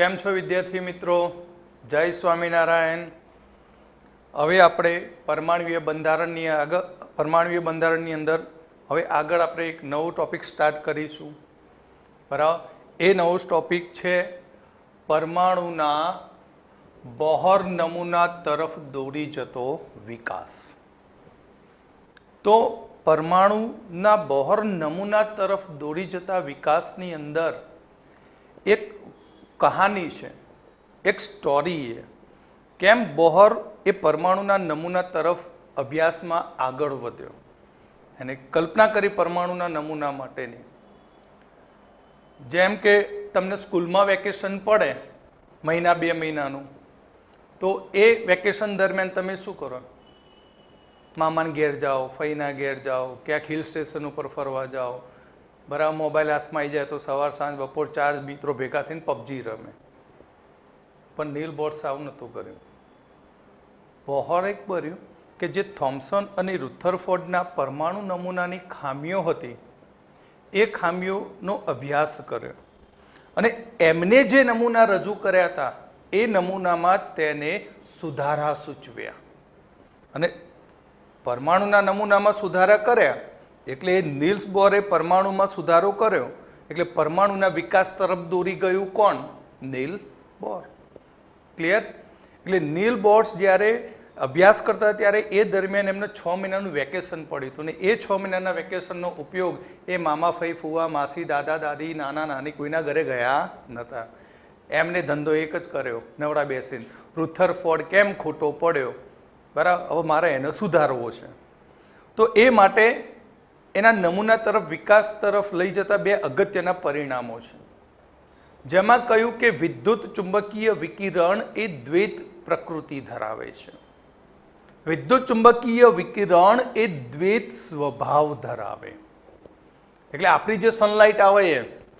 કેમ છો વિદ્યાર્થી મિત્રો? જય સ્વામિનારાયણ. હવે આપણે પરમાણ્વીય બંધારણની અંદર હવે આગળ આપણે એક નવો ટોપિક સ્ટાર્ટ કરીશું. બરાબર? એ નવો ટોપિક છે પરમાણુના બોહર નમૂના તરફ દોરી જતો વિકાસ. તો પરમાણુના બોહર નમૂના તરફ દોરી જતા વિકાસની અંદર એક કહાની છે, એક સ્ટોરી છે. કેમ બોહર એ પરમાણુના નમૂના તરફ અભ્યાસમાં આગળ વધ્યો અને કલ્પના કરી પરમાણુના નમૂના માટેની. જેમ કે તમને સ્કૂલમાં વેકેશન પડે મહિના 2 મહિનાનું, તો એ વેકેશન દરમિયાન તમે શું કરો? મામાના ઘેર જાઓ, ફઈના ઘેર જાઓ, ક્યાંક હિલ સ્ટેશન ઉપર ફરવા જાઓ. બરાબર? મોબાઈલ હાથમાં આવી જાય તો સવાર સાંજ બપોર 4 મિત્રો ભેગા થઈને પબજી રમે. પણ નીલ બોર્ડ સાવ નહોતું કર્યું. બોહરે કર્યું કે જે થોમ્સન અને રુથરફોર્ડના પરમાણુ નમૂનાની ખામીઓ હતી એ ખામીઓનો અભ્યાસ કર્યો અને એમને જે નમૂના રજૂ કર્યા હતા એ નમૂનામાં તેને સુધારા સૂચવ્યા. અને પરમાણુના નમૂનામાં સુધારા કર્યા એટલે નીલ્સ બોરે પરમાણુમાં સુધારો કર્યો એટલે પરમાણુના વિકાસ તરફ દોરી ગયું કોણ? નીલ બોર. ક્લિયર? એટલે નીલ બોર્સ જ્યારે અભ્યાસ કરતા ત્યારે એ દરમિયાન એમને 6 મહિનાનું વેકેશન પડ્યું હતું અને એ 6 મહિનાના વેકેશનનો ઉપયોગ એ મામા ફઈ ફુવા માસી દાદા દાદી નાના નાની કોઈના ઘરે ગયા નહોતા. એમને ધંધો એક જ કર્યો, નવડા બેસીને રુથરફોર્ડ કેમ ખોટો પડ્યો, બરાબર, હવે મારે એને સુધારવો છે. તો એ માટે એના નમૂના તરફ વિકાસ તરફ લઈ જતા 2 અગત્યના પરિણામો છે. જેમાં કહ્યું કે વિદ્યુત ચુંબકીય વિકિરણ એ દ્વૈત પ્રકૃતિ ધરાવે છે. વિદ્યુત ચુંબકીય વિકિરણ એ દ્વૈત સ્વભાવ ધરાવે. એટલે આપણી જે સનલાઇટ આવે એ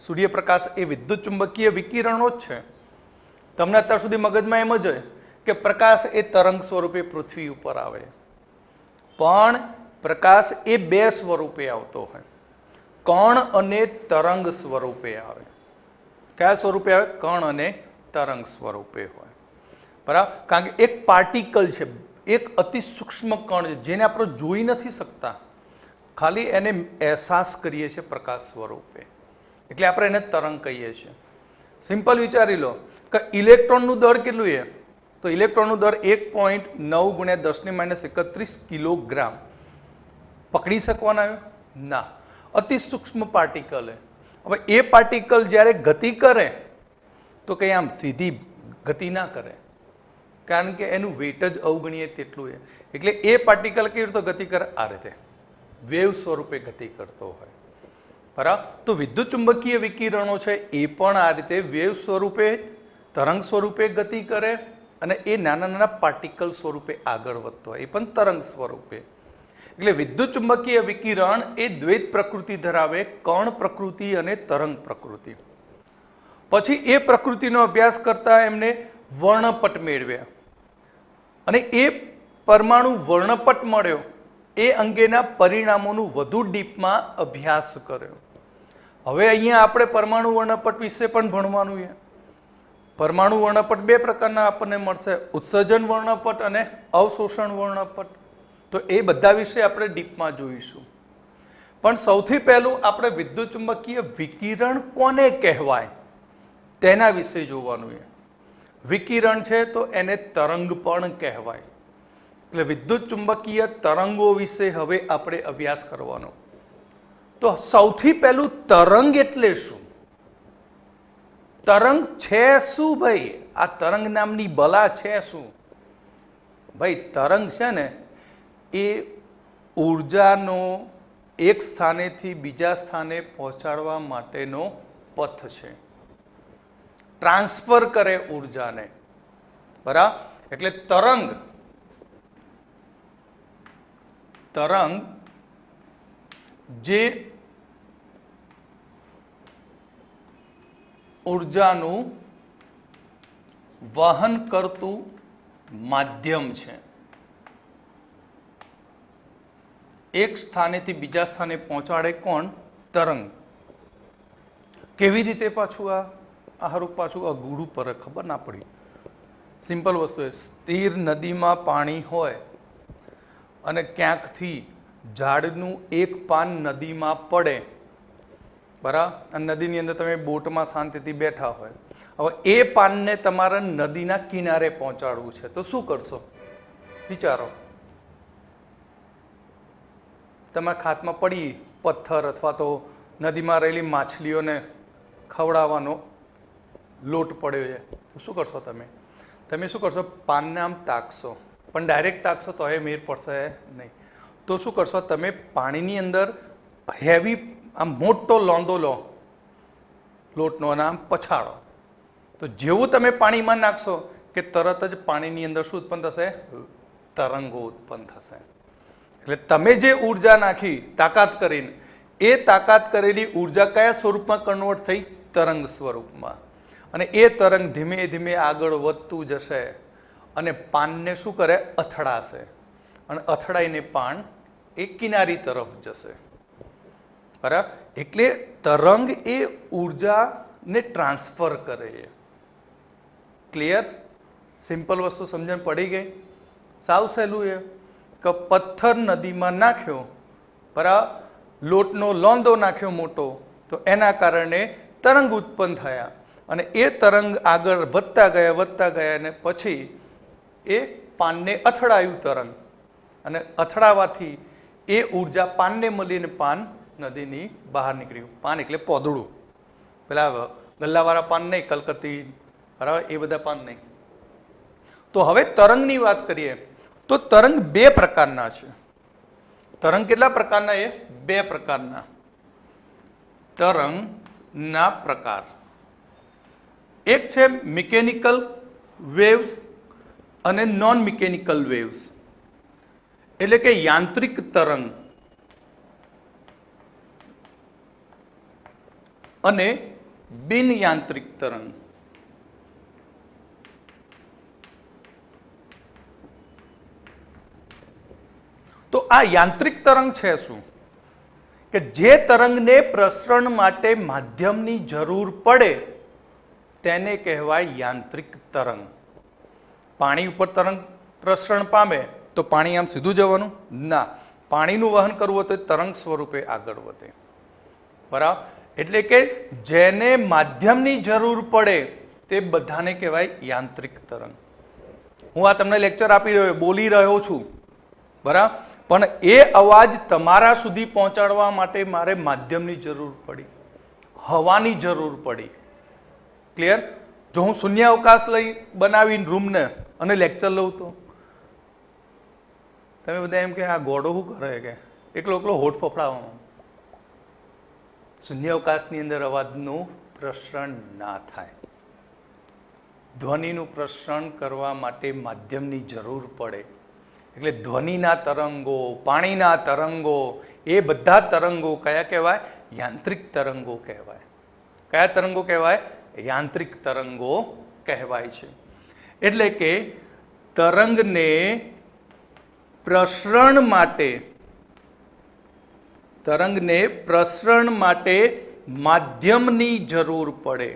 સૂર્યપ્રકાશ એ વિદ્યુત ચુંબકીય વિકિરણો જ છે. તમને અત્યાર સુધી મગજમાં એમ જ હોય કે પ્રકાશ એ તરંગ સ્વરૂપે પૃથ્વી ઉપર આવે, પણ પ્રકાશ એ 2 સ્વરૂપે આવતો હોય, કણ અને તરંગ સ્વરૂપે આવે. કયા સ્વરૂપે આવે? કણ અને તરંગ સ્વરૂપે હોય. બરાબર? કારણ કે એક પાર્ટિકલ છે, એક અતિ સૂક્ષ્મ કણ છે જેને આપણે જોઈ નથી શકતા, ખાલી એને અહેસાસ કરીએ છીએ પ્રકાશ સ્વરૂપે, એટલે આપણે એને તરંગ કહીએ છીએ. સિમ્પલ વિચારી લો કે ઇલેક્ટ્રોનનું દળ કેટલું છે? તો ઇલેક્ટ્રોનનું દળ 1.9 × 10 - 31 કિલોગ્રામ. પકડી શકવાના? ના. અતિ સૂક્ષ્મ પાર્ટિકલ છે. હવે એ પાર્ટિકલ જ્યારે ગતિ કરે તો કંઈ આમ સીધી ગતિ ના કરે, કારણ કે એનું વેઇટ જ અવગણીએ તેટલું છે. એટલે એ પાર્ટિકલ કેવી રીતે ગતિ કરે? આ રીતે વેવ સ્વરૂપે ગતિ કરતો હોય. બરાબર? તો વિદ્યુત ચુંબકીય વિકિરણો છે એ પણ આ રીતે વેવ સ્વરૂપે, તરંગ સ્વરૂપે ગતિ કરે અને એ નાના નાના પાર્ટિકલ સ્વરૂપે આગળ વધતો હોય, એ પણ તરંગ સ્વરૂપે. એટલે વિદ્યુત ચુંબકીય વિકિરણ એ દ્વૈત પ્રકૃતિ ધરાવે, કણ પ્રકૃતિ અને તરંગ પ્રકૃતિ. પછી એ પ્રકૃતિનો અભ્યાસ કરતા એમને વર્ણપટ મેળવ્યા અને એ પરમાણુ વર્ણપટ મળ્યો એ અંગેના પરિણામોનું વધુ ડીપમાં અભ્યાસ કર્યો. હવે અહીંયા આપણે પરમાણુ વર્ણપટ વિશે પણ ભણવાનું છે. પરમાણુ વર્ણપટ 2 પ્રકારના આપણને મળશે, ઉત્સર્જન વર્ણપટ અને અવશોષણ વર્ણપટ. તો એ બધા વિશે આપણે ડીપમાં જોઈશું. પણ સૌથી પહેલું આપણે વિદ્યુત ચુંબકીય વિકિરણ કોને કહેવાય તેના વિશે જોવાનું છે. વિકિરણ છે તો એને તરંગ પણ કહેવાય. એટલે વિદ્યુત ચુંબકીય તરંગો વિશે હવે આપણે અભ્યાસ કરવાનો. તો સૌથી પહેલું તરંગ એટલે શું? તરંગ છે શું ભાઈ? આ તરંગ નામની બલા છે શું? ભાઈ તરંગ છે ને એ ઉર્જાનો એક સ્થાનેથી બીજા સ્થાને પહોંચાડવા માટેનો પથ છે. ટ્રાન્સફર કરે ઉર્જાને. બરાબર? એટલે તરંગ જે ઉર્જાનું વહન કરતું માધ્યમ છે. એક સ્થાનેથી બીજા સ્થાને પહોંચાડે કોણ? તરંગ. કેવી રીતે પાછું? આ આ હારું પાછું અઘરું પર ખબર ના પડી. સિમ્પલ વસ્તુ છે. સ્થિર નદીમાં પાણી હોય અને ક્યાંકથી ઝાડનું એક પાન નદીમાં પડે, બરાબર, અને નદીની અંદર તમે બોટમાં શાંતિથી બેઠા હોય, હવે એ પાનને તમારે નદીના કિનારે પહોંચાડવું છે તો શું કરશો? વિચારો. તમારા હાથમાં પડી પથ્થર અથવા તો નદીમાં રહેલી માછલીઓને ખવડાવવાનો લોટ પડ્યો છે તો શું કરશો તમે? તમે શું કરશો? પાનને આમ તાકશો, પણ ડાયરેક્ટ તાકશો તો એ મેર પડશે નહીં. તો શું કરશો? તમે પાણીની અંદર હેવી આમ મોટો લોંદો લો લોટનો અને આમ પછાડો, તો જેવું તમે પાણીમાં નાખશો કે તરત જ પાણીની અંદર શું ઉત્પન્ન થશે? તરંગો ઉત્પન્ન થશે. એટલે તમે જે ઉર્જા નાખી તાકાત કરીને, એ તાકાત કરેલી ઉર્જા કયા સ્વરૂપમાં કન્વર્ટ થઈ? તરંગ સ્વરૂપમાં. અને એ તરંગ ધીમે ધીમે આગળ વધતું જશે અને પાનને શું કરે? અથડાશે, અને અથડાઈને પાન એ કિનારી તરફ જશે, બરાબર. એટલે તરંગ એ ઉર્જાને ટ્રાન્સફર કરે છે. ક્લિયર? સિમ્પલ વસ્તુ સમજણ પડી ગઈ? સાવ સહેલું છે કે પથ્થર નદીમાં નાખ્યો, બરાબર, લોટનો લોંદો નાખ્યો મોટો, તો એના કારણે તરંગ ઉત્પન્ન થયા, અને એ તરંગ આગળ વધતા ગયા અને પછી એ પાનને અથડાયું તરંગ, અને અથડાવાથી એ ઉર્જા પાનને મળીને પાન નદીની બહાર નીકળ્યું. પાન એટલે પોદળું, પેલા ગલ્લાવાળા પાન નહીં, કલકત્તી, બરાબર, એ બધા પાન નહીં. તો હવે તરંગની વાત કરીએ તો તરંગ બે પ્રકારના છે. તરંગ કેટલા પ્રકારના છે? બે પ્રકારના. તરંગના પ્રકાર એક છે મિકેનિકલ વેવ્સ અને નોન મિકેનિકલ વેવ્સ, એટલે કે યાંત્રિક તરંગ અને બિન યાંત્રિક તરંગ. તો આ યાંત્રિક તરંગ છે શું? કે જે તરંગને પ્રસરણ માટે માધ્યમની જરૂર પડે તેને કહેવાય યાંત્રિક તરંગ. પાણી ઉપર તરંગ પ્રસરણ પામે તો પાણી આમ સીધું જવાનું ના, પાણીનું વહન કરવું હોય તો તરંગ સ્વરૂપે આગળ વધે, બરાબર. એટલે કે જેને માધ્યમની જરૂર પડે તે બધાને કહેવાય યાંત્રિક તરંગ. હું આ તમને લેક્ચર આપી રહ્યો, બોલી રહ્યો છું, બરાબર, પણ એ અવાજ તમારા સુધી પહોંચાડવા માટે મારે માધ્યમની જરૂર પડી, હવાની જરૂર પડી. ક્લિયર? જો હું શૂન્ય અવકાશ લઈ બનાવીને રૂમને અને લેક્ચર લઉં તો તમે બધા એમ કે આ ગોડો શું કરે, કે એકલો એકલો હોઠ ફફડાવવાનો. શૂન્ય અવકાશની અંદર અવાજનું પ્રસરણ ના થાય. ધ્વનિનું પ્રસરણ કરવા માટે માધ્યમની જરૂર પડે. એટલે ધ્વનિના તરંગો, પાણીના તરંગો, એ બધા તરંગો કયા કહેવાય? યાંત્રિક તરંગો કહેવાય. કયા તરંગો કહેવાય? યાંત્રિક તરંગો કહેવાય છે. એટલે કે તરંગને પ્રસરણ માટે માધ્યમની જરૂર પડે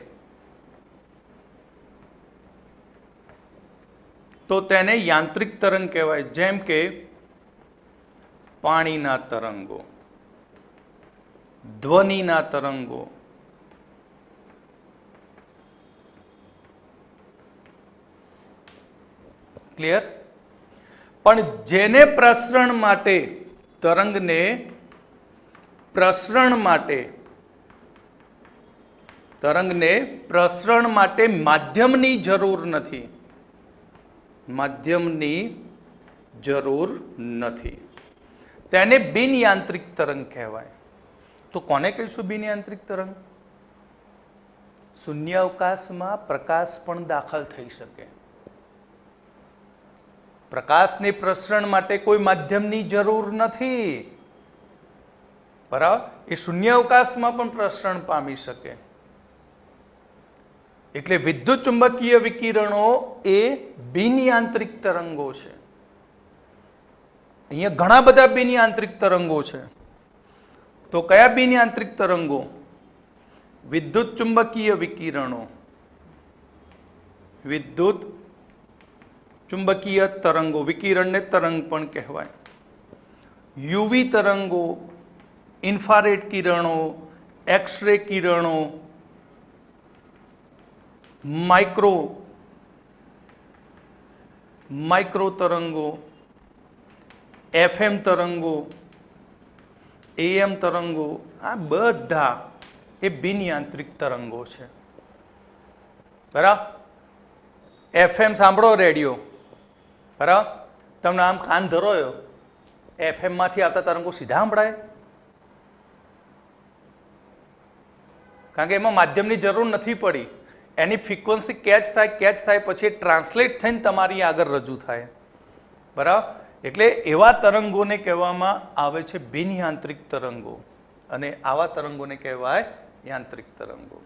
તો તેને યાંત્રિક તરંગ કહેવાય. જેમ કે પાણીના તરંગો, ધ્વનિના તરંગો, ક્લિયર? પણ જેને પ્રસરણ માટે, તરંગને પ્રસરણ માટે માધ્યમની જરૂર નથી, તેને બિન યાંત્રિક તરંગ કહેવાય. તો કોને કહીશું બિન યાંત્રિક તરંગ? શૂન્ય અવકાશમાં પ્રકાશ પણ દાખલ થઈ શકે. પ્રકાશને પ્રસરણ માટે કોઈ માધ્યમની જરૂર નથી, બરાબર. એ શૂન્ય અવકાશમાં પણ પ્રસરણ પામી શકે. એટલે વિદ્યુત ચુંબકીય વિકિરણો એ બિન યાંત્રિક તરંગો છે. અહીંયા ઘણા બધા બિન યાંત્રિક તરંગો છે. તો કયા બિન યાંત્રિક તરંગો? વિદ્યુત ચુંબકીય વિકિરણો, વિદ્યુત ચુંબકીય તરંગો, વિકિરણને તરંગ પણ કહેવાય. યુવી તરંગો, ઇન્ફ્રારેડ કિરણો, એક્સ-રે કિરણો, માઇક્રો તરંગો, એફએમ તરંગો, એએમ તરંગો, આ બધા એ બિનયાંત્રિક તરંગો છે. બરાબર? એફએમ સાંભળો, રેડિયો, બરાબર? તમને આમ કાન ધરોયો, એફએમ માંથી આવતા તરંગો સીધા સંભળાય? કારણ કે એમાં માધ્યમની જરૂર નથી પડી. એની ફ્રીક્વન્સી કેચ થાય પછી ટ્રાન્સલેટ થઈને તમારી આગળ રજૂ થાય. બરાબર? એટલે એવા તરંગોને કહેવામાં આવે છે બિનયાંત્રિક તરંગો, અને આવા તરંગોને કહેવાય યાંત્રિક તરંગો.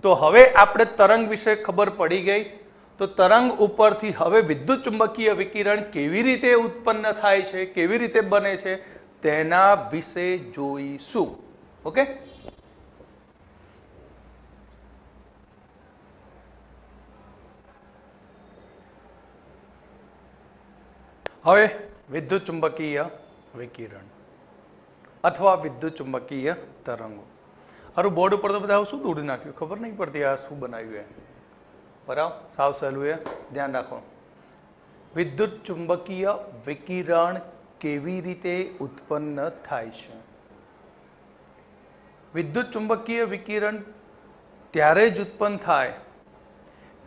તો હવે આપણે તરંગ વિશે ખબર પડી ગઈ. તો તરંગ ઉપરથી હવે વિદ્યુત ચુંબકીય વિકિરણ કેવી રીતે ઉત્પન્ન થાય છે, કેવી રીતે બને છે, તેના વિશે જોઈશું. ઓકે? હવે વિદ્યુત ચુંબકીય વિકિરણ અથવા વિદ્યુત ચુંબકીય તરંગો. હારું, બોર્ડ ઉપર તો બધા શું દોડી નાખ્યું ખબર નહીં પડતી આ શું બનાવ્યું એ. બરાબર? સાવ સહેલું, એ ધ્યાન રાખો. વિદ્યુત ચુંબકીય વિકિરણ કેવી રીતે ઉત્પન્ન થાય છે? વિદ્યુત ચુંબકીય વિકિરણ ત્યારે જ ઉત્પન્ન થાય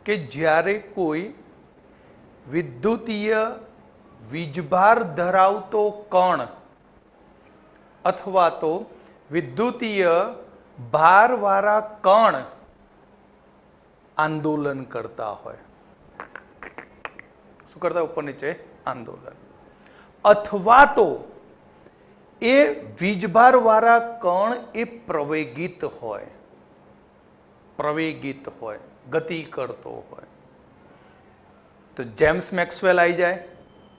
કે જ્યારે કોઈ વિદ્યુતીય વીજભાર ધરાવતો કણ અથવા તો વિદ્યુતીય ભારવાળા કણ આંદોલન કરતા હોય. શું કરતા? ઉપર નીચે આંદોલન. અથવા તો એ વીજભારવાળા કણ એ પ્રવેગિત હોય, ગતિ કરતો હોય. તો જેમ્સ મેક્સવેલ આવી જાય.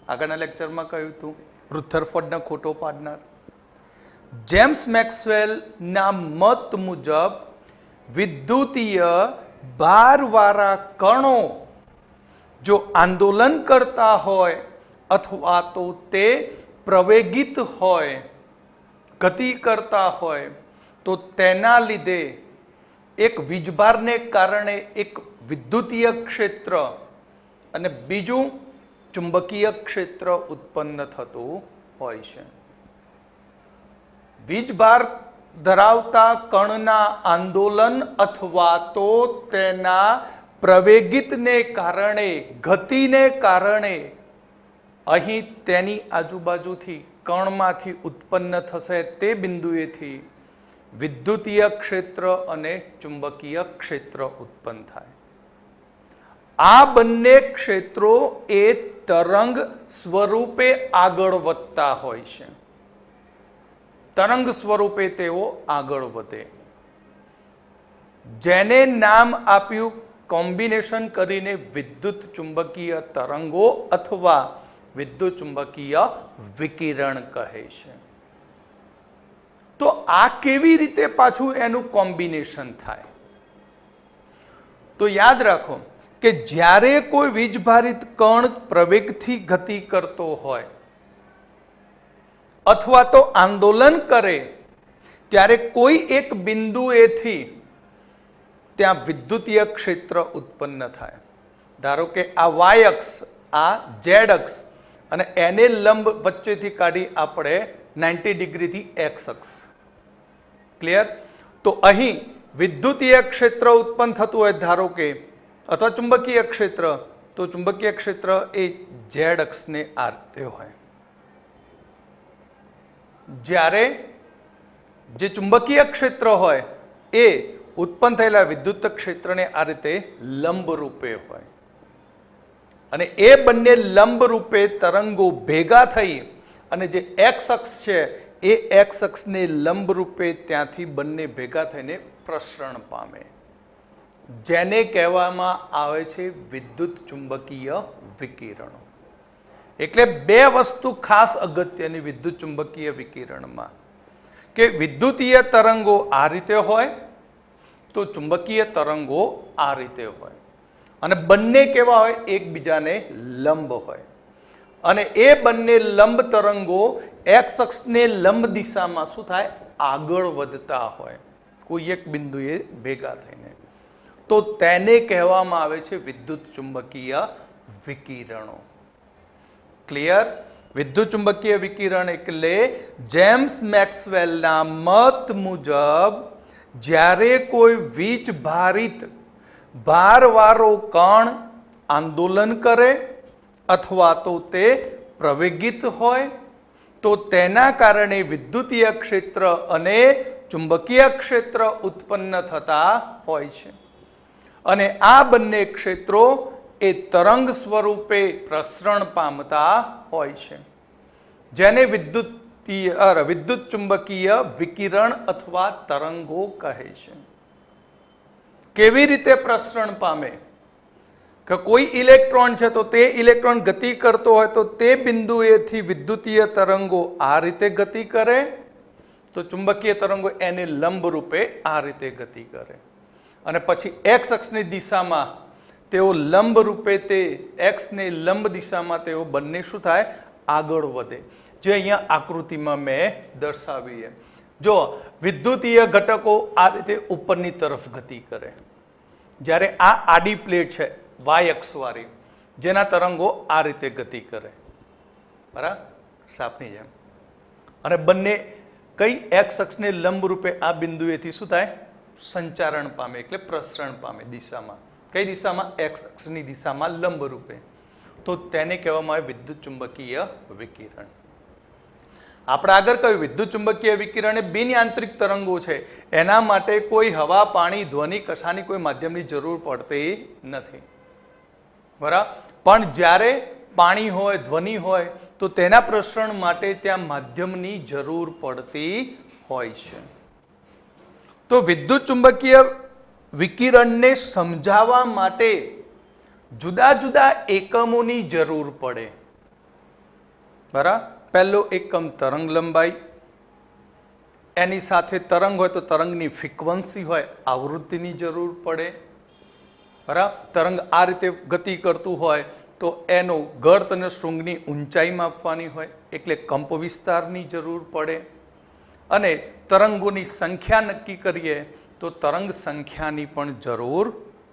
આગળના લેક્ચરમાં કહ્યું હતું, રુથરફોર્ડને ખોટો પાડનાર. જેમ્સ મેક્સવેલના મત મુજબ વિદ્યુતીય ભારવાળા કણો જો આંદોલન કરતા હોય અથવા તો તે પ્રવેગિત હોય, ગતિ કરતા હોય, તો તેના લીધે એક વીજભારને કારણે એક વિદ્યુતીય ક્ષેત્ર અને બીજું ચુંબકીય ક્ષેત્ર ઉત્પન્ન થતું હોય છે. વીજભાર ધરાવતા કણના આંદોલન અથવા તો તેના પ્રવેગિતને કારણે, ગતિને કારણે અહીં તેની આજુબાજુથી કણમાંથી ઉત્પન્ન થશે તે બિંદુએથી વિદ્યુતીય ક્ષેત્ર અને ચુંબકીય ક્ષેત્ર ઉત્પન્ન થાય. આ બંને ક્ષેત્રો એ તરંગ સ્વરૂપે આગળ વધતા હોય છે. તરંગ સ્વરૂપે તેઓ આગળ વધે, જેને નામ આપ્યું કોમ્બિનેશન કરીને વિદ્યુત ચુંબકીય તરંગો અથવા વિદ્યુત ચુંબકીય વિકિરણ કહે છે. તો આ કેવી રીતે પાછું એનું કોમ્બિનેશન થાય? તો યાદ રાખો કે જ્યારે કોઈ વીજભારિત કણ પ્રવેગથી ગતિ કરતો હોય અથવા તો આંદોલન કરે, ત્યારે કોઈ એક બિંદુએથી ત્યાં વિદ્યુતીય ક્ષેત્ર ઉત્પન્ન થાય. ધારો કે આ વાય અક્ષ, આ ઝેડ અક્ષ, અને એને લંબ વચ્ચેથી કાઢી આપણે 90 ડિગ્રીથી એક્સ અક્ષ. ક્લિયર? તો અહીં વિદ્યુતીય ક્ષેત્ર ઉત્પન્ન થતું હોય, ધારો કે, અથવા ચુંબકીય ક્ષેત્ર, તો ચુંબકીય ક્ષેત્ર એ ઝેડ અક્ષને આ રીતે હોય. જ્યારે જે ચુંબકીય ક્ષેત્ર હોય એ ઉત્પન્ન થયેલા વિદ્યુત ક્ષેત્રને આ રીતે લંબ રૂપે હોય, અને એ બંને લંબ રૂપે તરંગો ભેગા થઈ અને જે એક્સ અક્ષ છે એ એક્સ અક્ષને લંબ રૂપે ત્યાંથી બંને ભેગા થઈને પ્રસરણ પામે, જેને કહેવામાં આવે છે વિદ્યુત ચુંબકીય વિકિરણો. એટલે બે વસ્તુ ખાસ અગત્યની વિદ્યુત ચુંબકીય વિકિરણમાં, કે વિદ્યુતીય તરંગો આ રીતે હોય તો ચુંબકીય તરંગો આ રીતે હોય. અને બંને કેવા હોય? એકબીજાને લંબ હોય. અને એ બંને લંબ તરંગો એક્સ અક્ષને લંબ દિશામાં શું થાય? આગળ વધતા હોય કોઈ એક બિંદુએ ભેગા થઈને. તો તેને કહેવામાં આવે છે વિદ્યુત ચુંબકીય વિકિરણો. ક્લિયર? વિદ્યુત ચુંબકીય વિકિરણ એટલે જેમ્સ મેક્સવેલના મત મુજબ જ્યારે કોઈ વીજ ભારિત ભારવાળો કણ આંદોલન કરે અથવા તો તે પ્રવેગિત હોય તો તેના કારણે વિદ્યુતીય ક્ષેત્ર અને ચુંબકીય ક્ષેત્ર ઉત્પન્ન થતા હોય છે. અને આ બંને ક્ષેત્રો એ તરંગ સ્વરૂપે પ્રસરણ પામતા હોય છે, જેને વિદ્યુત ચુંબકીય વિકિરણ અથવા તરંગો કહે છે. કેવી રીતે પ્રસરણ પામે? કે કોઈ ઇલેક્ટ્રોન છે તો તે ઇલેક્ટ્રોન ગતિ કરતો હોય તો તે બિંદુએથી વિદ્યુતીય તરંગો આ રીતે ગતિ કરે, તો ચુંબકીય તરંગો એને લંબ રૂપે આ રીતે ગતિ કરે. અને પછી એક્સ અક્ષની દિશામાં તેઓ લંબ રૂપે તે એક્સને લંબ દિશામાં તેઓ બંને શું થાય? આગળ વધે. જે અહીંયા આકૃતિમાં મેં દર્શાવી છે. જો વિદ્યુતીય ઘટકો આ રીતે ઉપરની તરફ ગતિ કરે, જ્યારે આ આડી પ્લેટ છે વાય અક્ષ વાળી, જેના તરંગો આ રીતે ગતિ કરે, બરાબર, સાપની જેમ. અને બંને કઈ એક્સ અક્ષને લંબ રૂપે આ બિંદુએથી શું થાય? સંચારણ પામે, એટલે પ્રસરણ પામે દિશામાં. કઈ દિશામાં? એક્સ અક્ષની દિશામાં લંબ રૂપે. તો તેને કહેવામાં આવે વિદ્યુત ચુંબકીય વિકિરણ. આપણે આગળ કહ્યું વિદ્યુત ચુંબકીય વિકિરણ એ બિનયાંત્રિક તરંગો છે. એના માટે કોઈ હવા, પાણી, ધ્વનિ કશાની કોઈ માધ્યમની જરૂર પડતી નથી, બરાબર. પણ જ્યારે પાણી હોય, ધ્વનિ હોય તો તેના પ્રસરણ માટે ત્યાં માધ્યમની જરૂર પડતી હોય છે. તો વિદ્યુત ચુંબકીય વિકિરણને સમજાવવા માટે જુદા જુદા એકમોની જરૂર પડે, બરાબર. પહેલો એકમ તરંગ લંબાઈ, એની સાથે તરંગ હોય તો તરંગની ફ્રીક્વન્સી હોય, આવૃત્તિની જરૂર પડે, બરાબર. તરંગ આ રીતે ગતિ કરતું હોય તો એનો ગર્ત અને શૃંગની ઊંચાઈ માપવાની હોય, એટલે કંપ વિસ્તારની જરૂર પડે. અને તરંગોની સંખ્યા નક્કી કરીએ તો તરંગ સંખ્યાની પણ જરૂર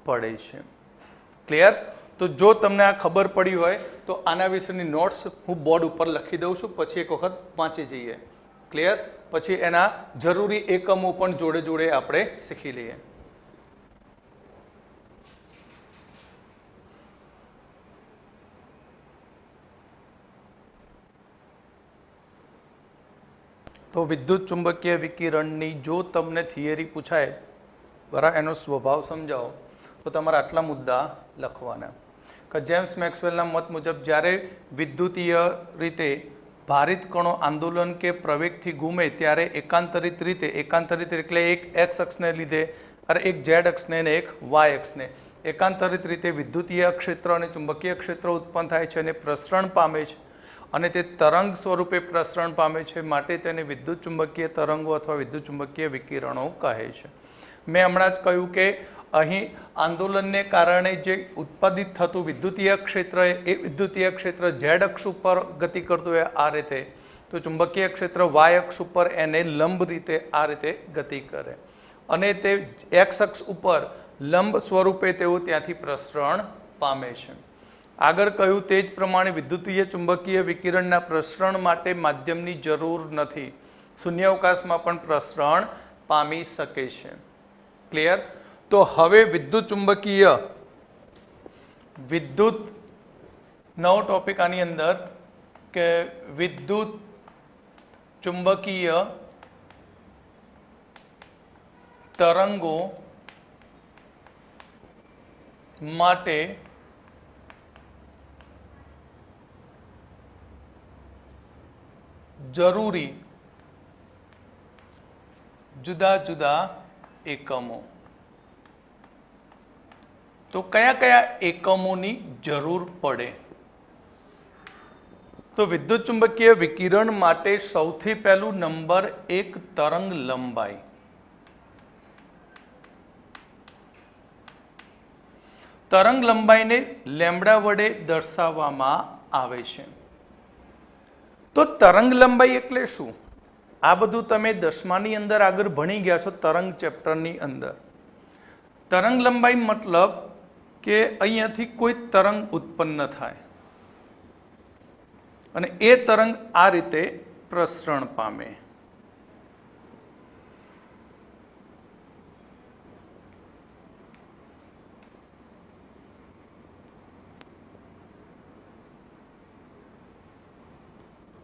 પડે છે. ક્લિયર? તો જો તમને આ ખબર પડી હોય તો આના વિશેની નોટ્સ હું બોર્ડ ઉપર લખી દઉં છું, પછી એક વખત વાંચી જઈએ. ક્લિયર? પછી એના જરૂરી એકમો પણ જોડે જોડે આપણે શીખી લઈએ. તો વિદ્યુત ચુંબકીય વિકિરણની જો તમને થિયરી પૂછાય, બરાબર, એનો સ્વભાવ સમજાવો તો તમારે આટલા મુદ્દા લખવાના. કે જેમ્સ મેક્સવેલના મત મુજબ જ્યારે વિદ્યુતીય રીતે ભારિત કણો આંદોલન કે પ્રવેગથી ઘૂમે ત્યારે એકાંતરિત રીતે એટલે એક એક્સ અક્ષને લીધે અને એક ઝેડ અક્ષને અને એક વાય અક્ષને એકાંતરિત રીતે વિદ્યુતીય ક્ષેત્ર અને ચુંબકીય ક્ષેત્ર ઉત્પન્ન થાય છે અને પ્રસરણ પામે છે. અને તે તરંગ સ્વરૂપે પ્રસરણ પામે છે, માટે તેને વિદ્યુત ચુંબકીય તરંગો અથવા વિદ્યુત ચુંબકીય વિકિરણો કહે છે. મેં હમણાં જ કહ્યું કે અહીં આંદોલનને કારણે જે ઉત્પાદિત થતું વિદ્યુતીય ક્ષેત્ર એ વિદ્યુતીય ક્ષેત્ર ઝેડ અક્ષ ઉપર ગતિ કરતું હોય આ રીતે, તો ચુંબકીય ક્ષેત્ર વાય અક્ષ ઉપર એને લંબ રીતે આ રીતે ગતિ કરે અને તે એક્સ અક્ષ ઉપર લંબ સ્વરૂપે તેઓ ત્યાંથી પ્રસરણ પામે છે. આગળ કહ્યું તે જ પ્રમાણે વિદ્યુતીય ચુંબકીય વિકિરણના પ્રસરણ માટે માધ્યમની જરૂર નથી, શૂન્યાવકાશમાં પણ પ્રસરણ પામી શકે છે. ક્લિયર? તો હવે વિદ્યુત નવો ટોપિક આની અંદર કે વિદ્યુત ચુંબકીય તરંગો માટે જરૂરી જુદા જુદા એકમો. તો કયા કયા એકમોની જરૂર પડે? તો વિદ્યુત ચુંબકીય વિકિરણ માટે સૌથી પહેલું નંબર એક તરંગ લંબાઈ. તરંગ લંબાઈને લેમ્બડા વડે દર્શાવવામાં આવે છે. તો તરંગ લંબાઈ એટલે શું? આ બધું તમે 10માની અંદર આગળ ભણી ગયા છો તરંગ ચેપ્ટરની અંદર. તરંગ લંબાઈ મતલબ કે અહીંયાથી કોઈ તરંગ ઉત્પન્ન થાય અને એ તરંગ આ રીતે પ્રસરણ પામે.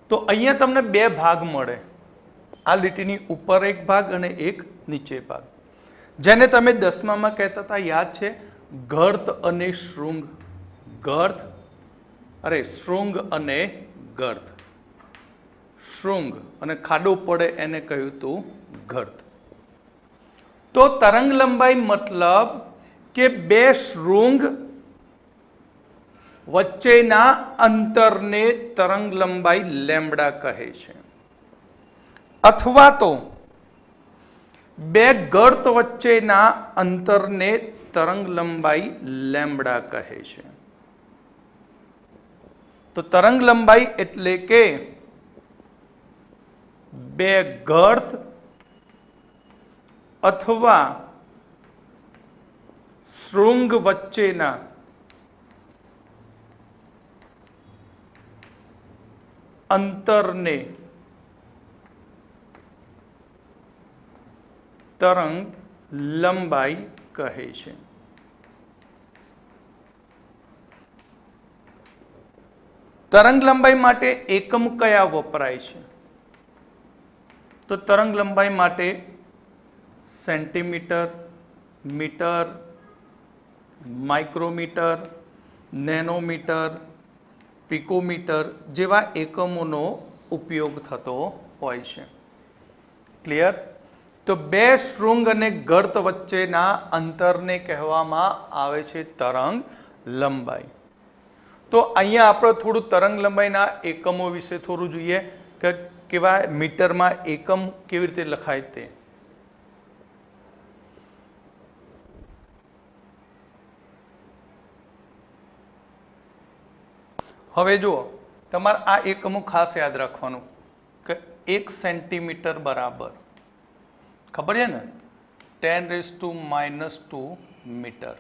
તો અહીંયા તમને બે ભાગ મળે, આ લીટીની ઉપર એક ભાગ અને એક નીચે ભાગ, જેને તમે 10મામાં કહેતા હતા યાદ છે, ગર્ત અને શૃંગ. શૃંગ અને ગર્ત. શૃંગ અને ખાડો પડે એને કહ્યું હતું ગર્ત. તો તરંગ લંબાઈ મતલબ કે બે શૃંગ વચ્ચેના અંતરને તરંગ લંબાઈ લેમ્બડા કહે છે. અથવા તો બે ગર્ત વચ્ચેના અંતરને તરંગ લંબાઈ લેમ્બડા કહે છે. તો તરંગ લંબાઈ એટલે કે બે ગર્ત અથવા શૃંગ વચ્ચેના અંતરને તરંગ લંબાઈ કહે છે. તરંગ લંબાઈ માટે એકમ કયા વપરાય છે? તો તરંગ લંબાઈ માટે centimetre, metre, micrometre, nanometre, picometre જેવા એકમોનો ઉપયોગ થતો હોય છે. ક્લિયર? તો બે શૃંગ અને ગર્ત વચ્ચેના અંતરને કહેવામાં આવે છે તરંગ લંબાઈ. તો અહીંયા આપણે થોડું તરંગ લંબાઈના એકમો વિશે થોડું જોઈએ કે કેવા મીટરમાં એકમ કેવી રીતે લખાય તે. હવે જુઓ, તમારે આ એકમો ખાસ યાદ રાખવાનું કે 1 સેન્ટીમીટર બરાબર, ખબર છે ને, 10⁻² metre.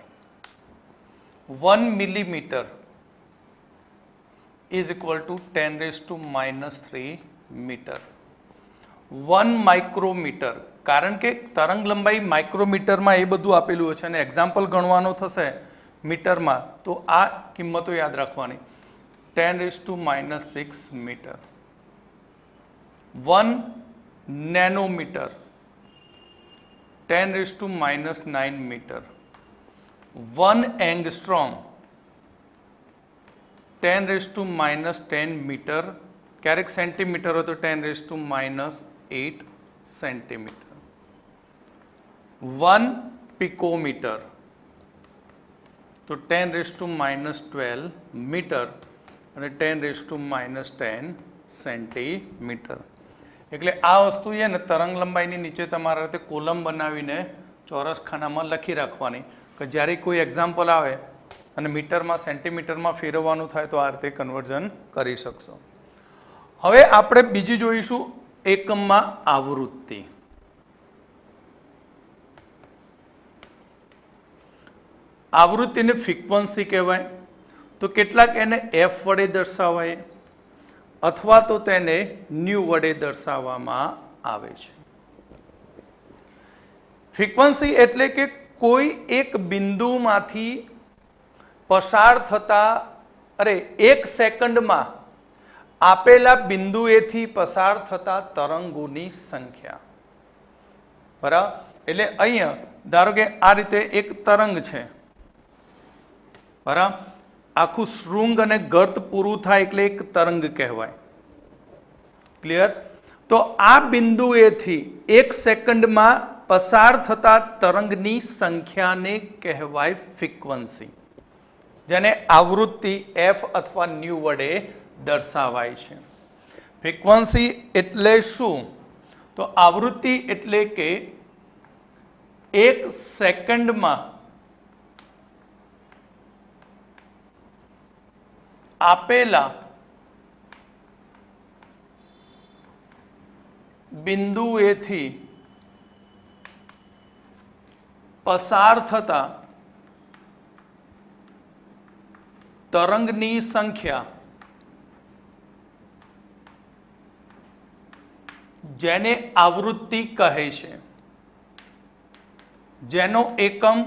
1 millimetre is equal to 10⁻³ metre. 1 micrometre, કારણ કે તરંગ લંબાઈ માઇક્રોમીટરમાં એ બધું આપેલું છે અને એક્ઝામ્પલ ગણવાનો થશે મીટરમાં, તો આ કિંમતો યાદ રાખવાની. 10⁻⁶ metre. 1 nanometre 10⁻⁹ metre. 1 angstrom 10⁻⁻10 metre. ક્યારેક સેન્ટીમીટર હોય તો 10⁻⁸ સેન્ટીમીટર. 1 પિકોમીટર તો 10⁻12 મીટર અને 10⁻10 સેન્ટીમીટર. એટલે આ વસ્તુ છે ને તરંગ લંબાઈની નીચે તમારા રીતે કોલમ બનાવીને ચોરસ ખાનામાં લખી રાખવાની કે જ્યારે કોઈ એક્ઝામ્પલ આવે અને મીટરમાં સેન્ટીમીટરમાં ફેરવવાનું થાય તો આ રીતે કન્વર્ઝન કરી શકશો. હવે આપણે બીજી જોઈશું એકમમાં આવૃત્તિ. આવૃત્તિને ફ્રીક્વન્સી કહેવાય. તો કેટલાક એને એફ વડે દર્શાવાય અથવા તો તેને ન્યુ વડે દર્શાવવામાં આવે છે. ફ્રીક્વન્સી એટલે કે કોઈ એક બિંદુમાંથી પસાર થતા એક સેકન્ડમાં આપેલા બિંદુએથી પસાર થતા તરંગોની સંખ્યા. બરાબર? એટલે અહીંયા ધારો કે આ રીતે એક તરંગ છે, બરાબર, આખું શૃંગ અને ગર્ત પૂરું થાય એટલે એક તરંગ કહેવાય. ક્લિયર? તો આ બિંદુએથી એક સેકન્ડમાં પસાર થતા તરંગની સંખ્યાને કહેવાય ફ્રીક્વન્સી, જેને આવૃત્તિ એફ અથવા ન્યુ વડે દર્શાવાય છે. ફ્રીક્વન્સી એટલે શું? તો આવૃત્તિ એટલે કે એક સેકન્ડમાં આપેલા બિંદુએથી પસાર થતા તરંગની સંખ્યા જેને આવૃત્તિ કહે છે, જેનો એકમ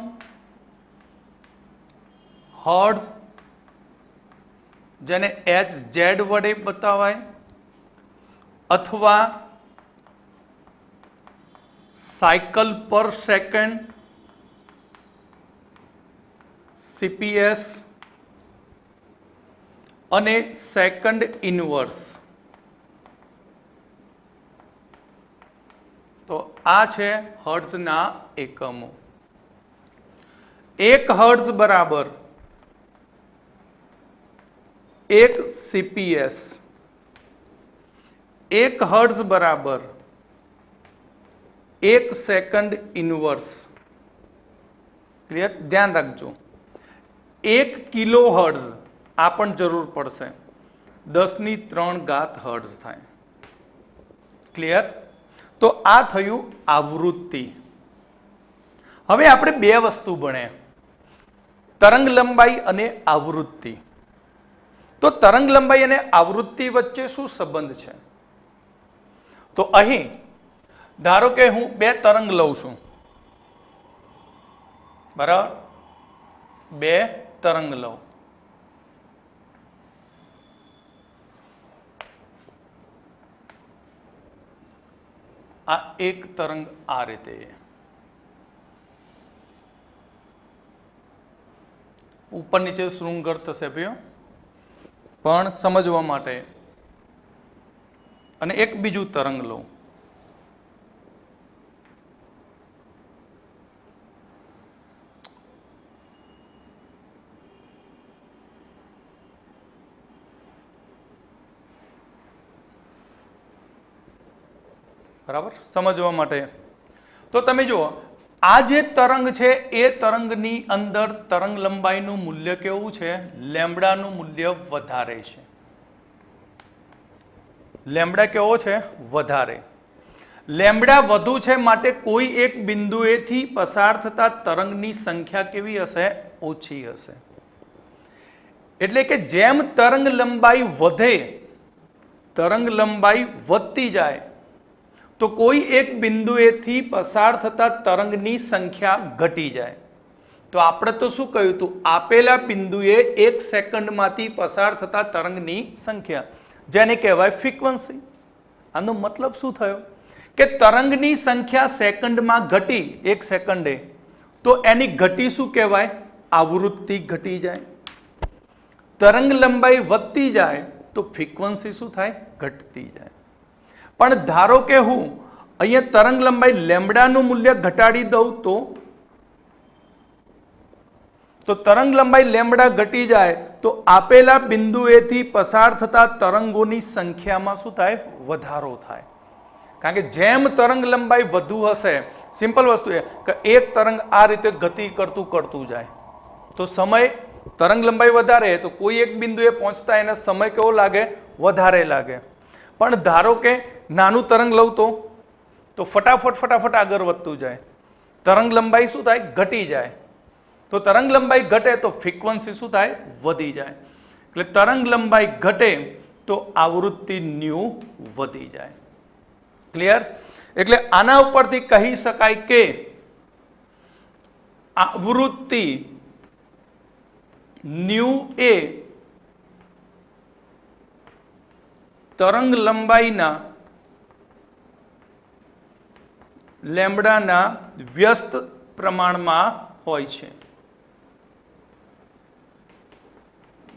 હર્ટ્ઝ, જેને HZ વડે બતાવાય, અથવા સાયકલ પર સેકન્ડ CPS અને સેકન્ડ ઇનવર્સ. તો આ છે હર્ટ્ઝના એકમો. 1 હર્ટ્ઝ બરાબર 1 CPS, 1 હર્ટ્ઝ બરાબર 1 સેકન્ડ ઇનવર્સ. ક્લિયર? ધ્યાન રાખજો, 1 કિલો હર્ટ્ઝ આ પણ જરૂર પડશે, 10³ હર્ટ્ઝ થાય. ક્લિયર? તો આ થયું આવૃત્તિ. હવે આપણે બે વસ્તુ ભણ્યા, તરંગ લંબાઈ અને આવૃત્તિ. તો તરંગ લંબાઈ અને આવૃત્તિ વચ્ચે શું સંબંધ છે? તો અહીં ધારો કે હું બે તરંગ લઉં છું, બરાબર? બે તરંગ લઉં. આ એક તરંગ આ રીતે, ઉપર નીચે શૃંગર થશે ભાઈઓ, પણ સમજવા માટે. અને એક બીજું તરંગ લઉં, બરાબર? સમજવા માટે. તો તમે જુઓ, આ જે તરંગ છે એ તરંગની અંદર તરંગ લંબાઈનું મૂલ્ય કેવું છે? લેમ્બડાનું મૂલ્ય વધારે છે. લેમ્બડા કેવો છે? વધારે. લેમ્બડા વધુ છે માટે કોઈ એક બિંદુએથી પસાર થતા તરંગની સંખ્યા કેવી હશે? ઓછી હશે. એટલે કે જેમ તરંગ લંબાઈ વધે, તરંગ લંબાઈ વધતી જાય, તો કોઈ એક બિંદુએથી પસાર થતા તરંગની સંખ્યા ઘટી જાય. તો આપણે તો શું કહ્યું હતું? આપેલા બિંદુએ 1 સેકન્ડમાંથી પસાર થતા તરંગની સંખ્યા, જેને કહેવાય ફ્રીક્વન્સી. આનો મતલબ શું થયો? કે તરંગની સંખ્યા સેકન્ડમાં ઘટી 1 સેકન્ડે, તો એની ઘટી શું કહેવાય? આવૃત્તિ ઘટી જાય. તરંગ લંબાઈ વધતી જાય તો ફ્રીક્વન્સી શું થાય? ઘટતી જાય. પણ ધારો કે હું અહીંયા તરંગ લંબાઈ લેમ્બડાનું મૂલ્ય ઘટાડી દઉં તો તરંગ લંબાઈ લેમ્બડા ઘટી જાય તો આપેલા બિંદુએથી પસાર થતા તરંગોની સંખ્યામાં શું થાય? વધારો થાય. કારણ કે જેમ તરંગ લંબાઈ વધુ હશે, સિમ્પલ વસ્તુ એ કે એક તરંગ આ રીતે ગતિ કરતું જાય તો સમય, તરંગ લંબાઈ વધારે તો કોઈ એક બિંદુએ પહોંચતા એને સમય કેવો લાગે? વધારે લાગે. પણ ધારો કે નાનું તરંગ લઉં તો ફટાફટ આગળ વધતું જાય, તરંગ લંબાઈ શું થાય? ઘટી જાય. તો તરંગ લંબાઈ ઘટે તો ફ્રીક્વન્સી શું થાય? વધી જાય. એટલે તરંગ લંબાઈ ઘટે તો આવૃત્તિ ન્યુ વધી જાય. ક્લિયર? એટલે આના ઉપરથી કહી શકાય કે આવૃત્તિ ન્યુ એ તરંગ લંબાઈના લેમ્બડાના વ્યસ્ત પ્રમાણમાં હોય છે.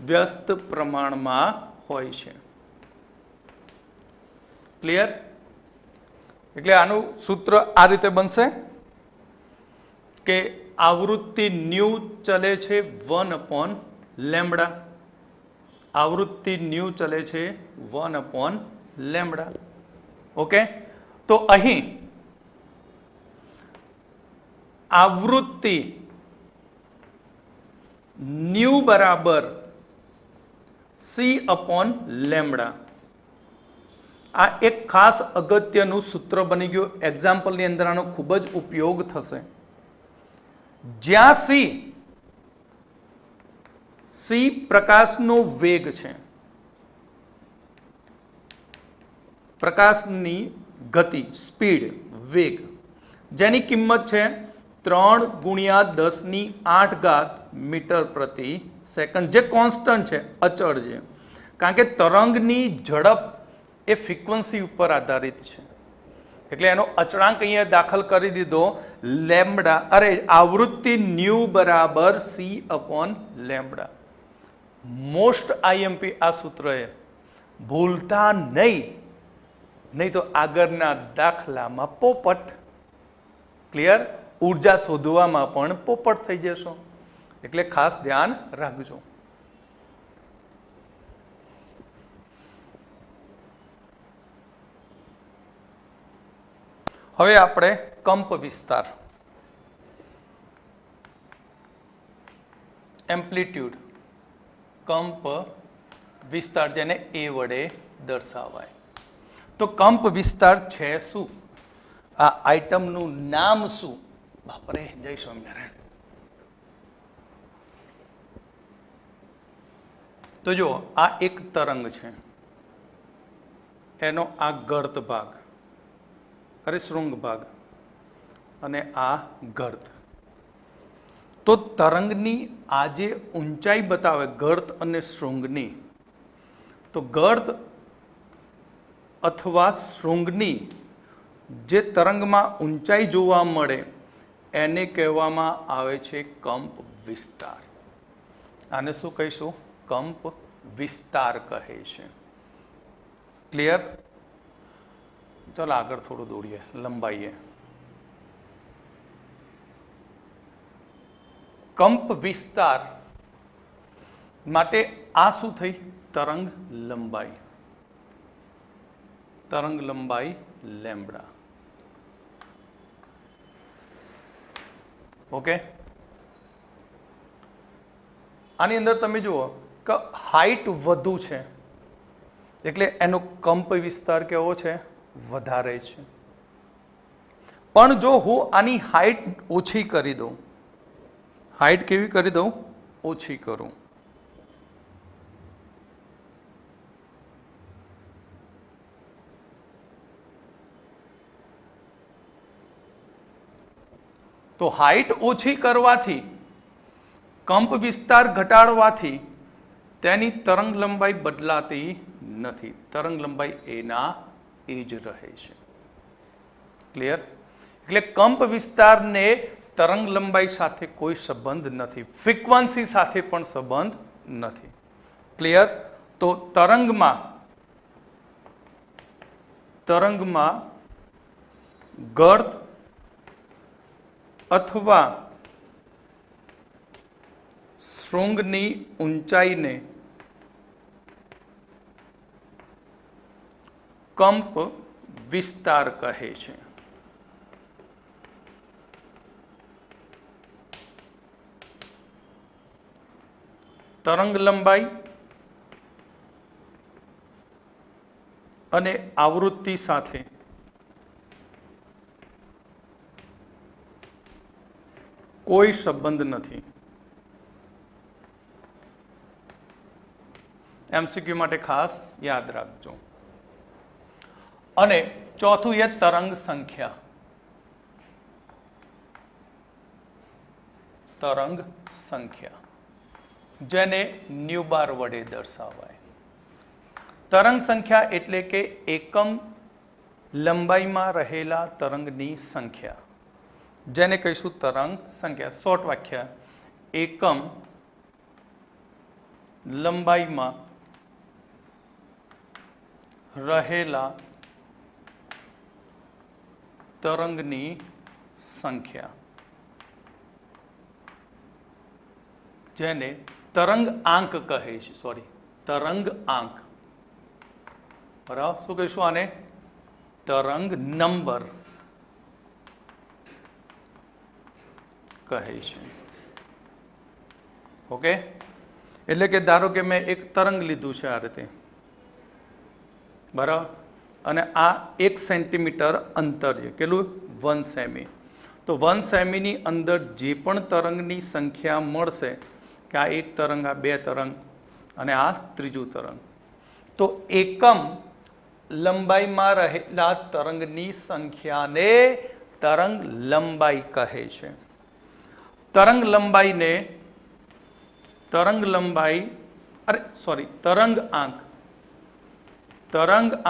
વ્યસ્ત પ્રમાણમાં હોય છે. ક્લિયર? એટલે આનું સૂત્ર આ રીતે બનશે કે આવૃત્તિ ન્યુ ચલે છે 1/λ. આવૃત્તિ ન્યુ ચલે છે 1/λ. ઓકે? તો અહીં આવૃત્તિ ન્યુ બરાબર c/λ. આ એક ખાસ અગત્યનું સૂત્ર બની ગયું. એક્ઝામ્પલની અંદર આનો ખૂબ જ ઉપયોગ થશે. જ્યાં c પ્રકાશનો વેગ છે, પ્રકાશની ગતિ, સ્પીડ, વેગ, જેની કિંમત છે 3 × 10⁸ મીટર પ્રતિ સેકન્ડ, જે કોન્સ્ટન્ટ છે, અચળ છે. કારણ કે તરંગની ઝડપ એ ફ્રીક્વન્સી ઉપર આધારિત છે. એટલે એનો અચળાંક અહીંયા દાખલ કરી દીધો, આવૃત્તિ ન્યુ બરાબર c/λ. મોસ્ટ આઈએમપી આ સૂત્ર એ ભૂલતા નહીં તો આગળના દાખલામાં પોપટ. ક્લિયર? ઉર્જા શોધવામાં પણ પોપટ થઈ જશો. એટલે ખાસ ધ્યાન રાખજો. હવે આપણે કંપ વિસ્તાર, એમ્પ્લિટ્યુડ, કંપ વિસ્તાર, જેને એ વડે દર્શાવાય. તો કંપ વિસ્તાર છે શું? આ આઇટમનું નામ શું? બાપરે, જય સ્વામિનારાયણ. તો જો આ એક તરંગ છે, એનો આ ગર્ત ભાગ, શૃંગ ભાગ, અને આ ગર્ત. તો તરંગની આ જે ઊંચાઈ બતાવે ગર્ત અને શૃંગની, તો ગર્ત અથવા શૃંગની જે તરંગમાં ઊંચાઈ જોવા મળે એને કહેવામાં આવે છે કંપ વિસ્તાર. આને શું કહીશું? કંપ વિસ્તાર કહે છે. ક્લિયર? ચાલો આગળ થોડું દોડીએ, લંબાઈએ. કંપ વિસ્તાર માટે આ શું થઈ? તરંગ લંબાઈ. તરંગ લંબાઈ લેમ્બડા. ઓકે. આની અંદર તમે જુઓ કે હાઈટ વધુ છે એટલે એનો કંપ વિસ્તાર કેવો છે? વધારે છે. પણ જો હું આની હાઈટ ઓછી કરી દઉં, હાઈટ કેવી કરી દઉં? ઓછી કરું, તો હાઈટ ઓછી કરવાથી, કંપ વિસ્તાર ઘટાડવાથી તેની તરંગ લંબાઈ બદલાતી નથી. તરંગ લંબાઈ એના એ જ રહે છે. ક્લિયર? એટલે કંપ વિસ્તારને તરંગ લંબાઈ સાથે કોઈ સંબંધ નથી, ફ્રીક્વન્સી સાથે પણ સંબંધ નથી. ક્લિયર? તો તરંગમાં ગર્ત અથવા શૃંગની ઊંચાઈને કંપ વિસ્તાર કહે છે. તરંગ લંબાઈ અને આવૃત્તિ સાથે કોઈ સંબંધ નથી. એમસીક્યુ માટે ખાસ યાદ રાખજો. અને ચોથું એ તરંગ સંખ્યા. તરંગ સંખ્યા જેને ન્યુ બાર વડે દર્શાવાય. તરંગ સંખ્યા એટલે કે એકમ લંબાઈમાં રહેલા તરંગની સંખ્યા, જેને કહીશું તરંગ સંખ્યા. શોર્ટ વ્યાખ્યા: એકમ લંબાઈમાં રહેલા તરંગની સંખ્યા, જેને તરંગ આંક કહે છે. તરંગ આંક. બરાબર? શું કહીશું આને? તરંગ નંબર કહે છે. ઓકે. એટલે કે ધારો કે મેં એક તરંગ લીધું છે આ રીતે, બરાબર, અને આ 1 સેન્ટીમીટર અંતર છે, કેટલું 1 સેમી. તો 1 સેમીની અંદર જે પણ તરંગની સંખ્યા મળશે, કે આ એક તરંગ, આ બે તરંગ અને આ ત્રીજું તરંગ, તો એકમ લંબાઈમાં રહેલા તરંગની સંખ્યાને તરંગ લંબાઈ કહે છે. તરંગ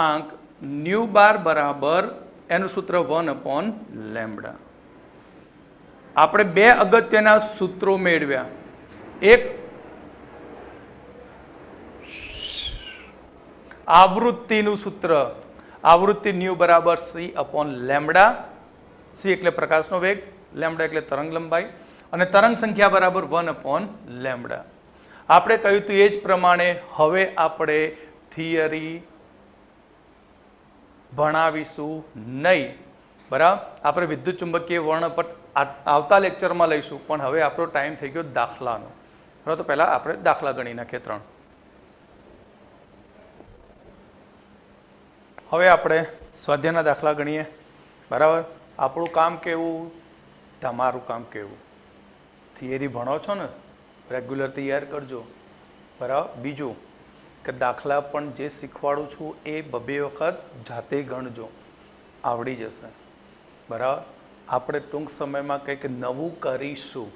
આંક ન્યુ બાર બરાબર એનું સૂત્ર 1/λ. આપણે બે અગત્યના સૂત્રો મેળવ્યા. એક આવૃત્તિનું સૂત્ર, આવૃત્તિ ન્યુ બરાબર c/λ. c એટલે પ્રકાશનો વેગ, λ એટલે તરંગ લંબાઈ, અને તરંગ સંખ્યા બરાબર 1/λ. આપણે કહ્યું હતું એ જ પ્રમાણે હવે આપણે થિયરી ભણાવીશું નહીં, બરાબર. આપણે વિદ્યુત ચુંબકીય વર્ણપટ આવતા લેક્ચરમાં લઈશું, પણ હવે આપણો ટાઈમ થઈ ગયો દાખલાનો. બરાબર, તો પહેલા આપણે દાખલા ગણી નાખીએ 3. હવે આપણે સ્વાધ્યાયના દાખલા ગણીએ. બરાબર. આપણું કામ કેવું, તમારું કામ કેવું. થિયરી ભણો છો ને, રેગ્યુલર તૈયાર કરજો. બરાબર. બીજું કે દાખલા પણ જે શીખવાડું છું એ 2 વખત જાતે ગણજો, આવડી જશે. બરાબર. આપણે ટૂંક સમયમાં કંઈક નવું કરીશું,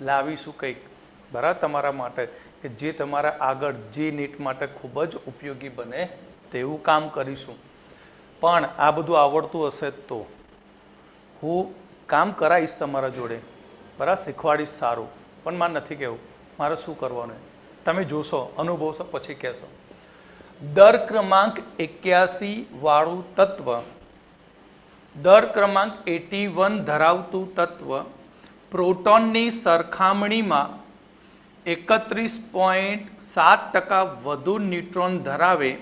લાવીશું કંઈક, બરાબર, તમારા માટે, કે જે તમારા આગળ જે નીટ માટે ખૂબ જ ઉપયોગી બને તેવું કામ કરીશું. પણ આ બધું આવડતું હશે તો હું કામ કરાવીશ તમારા જોડે, બરાબર, શીખવાડીશ સારું. પણ મારે નથી કહેવું મારે શું કરવાનું, તમે જોશો, અનુભવશો, પછી કહેશો. દર ક્રમાંક 81 વાળું તત્વ, દર ક્રમાંક 81 ધરાવતું તત્વ પ્રોટોનની સરખામણીમાં 31.7% વધુ ન્યુટ્રોન ધરાવે